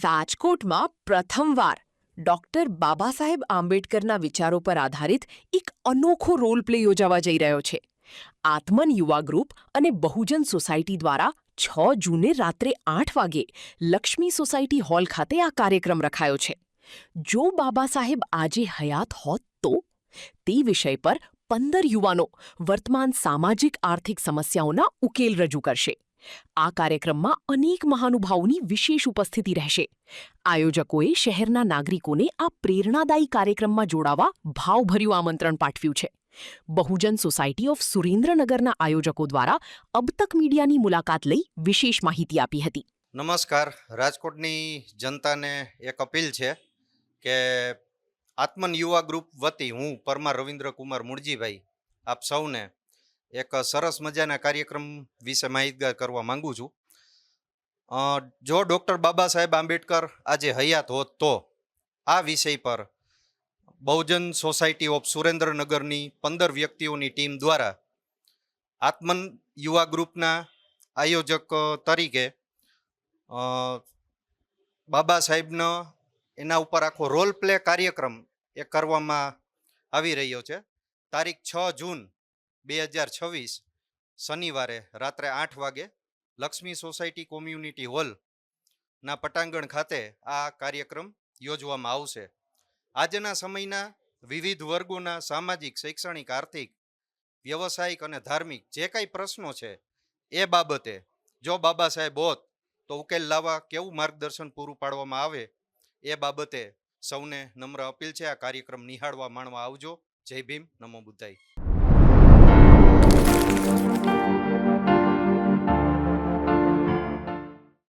રાજકોટમાં પ્રથમવાર ડોક્ટર બાબા સાહેબ આંબેડકરના વિચારો પર આધારિત એક અનોખો રોલ પ્લે યોજાવા જઈ રહ્યો છે. આત્મન યુવા ગ્રુપ અને બહુજન સોસાયટી દ્વારા 6 જૂને રાત્રે 8 વાગે લક્ષ્મી સોસાયટી હોલ ખાતે આ કાર્યક્રમ રખાયો છે. જો બાબા સાહેબ આજે હયાત હોત તો તે વિષય પર 15 યુવાનો વર્તમાન સામાજિક આર્થિક સમસ્યાઓના ઉકેલ રજૂ કરશે. આ કાર્યક્રમમાં અનેક મહાનુભાવોની વિશેષ ઉપસ્થિતિ રહેશે. આયોજકોએ શહેરના નાગરિકોને આ પ્રેરણાદાયી કાર્યક્રમમાં જોડાવા ભાવભર્યું આમંત્રણ પાઠવ્યું છે. બહુજન સોસાયટી ઓફ સુરેન્દ્રનગરના આયોજકો દ્વારા અબતક મીડિયાની મુલાકાત લઈ વિશેષ માહિતી આપી હતી. નમસ્કાર. રાજકોટની જનતાને એક અપીલ છે કે આત્મન યુવા ગ્રુપ વતી હું પરમાર રવિન્દ્ર કુમાર મુળજીભાઈ આપ સૌને એક સરસ મજાના કાર્યક્રમ વિશે માહિતગાર કરવા માંગુ છું. જો ડૉક્ટર બાબા સાહેબ આંબેડકર આજે હયાત હોત તો આ વિષય પર બહુજન સોસાયટી ઓફ સુરેન્દ્રનગરની 15 વ્યક્તિઓની ટીમ દ્વારા આત્મન યુવા ગ્રુપના આયોજક તરીકે બાબા સાહેબનો એના ઉપર આખો રોલ પ્લે કાર્યક્રમ એ કરવામાં આવી રહ્યો છે. તારીખ 6 જૂન 2026 શનિવારે રાત્રે 8 વાગે લક્ષ્મી સોસાયટી કોમ્યુનિટી હોલના પટાંગણ ખાતે આ કાર્યક્રમ યોજવામાં આવશે. આજના સમયના વિવિધ વર્ગોના સામાજિક, શૈક્ષણિક, આર્થિક, વ્યવસાયિક અને ધાર્મિક જે કાંઈ પ્રશ્નો છે એ બાબતે જો બાબા સાહેબ હોત તો ઉકેલ લાવવા કેવું માર્ગદર્શન પૂરું પાડવામાં આવે એ બાબતે સૌને નમ્ર અપીલ છે. આ કાર્યક્રમ નિહાળવા માણવા આવજો. જય ભીમ, નમો બુદ્ધાય.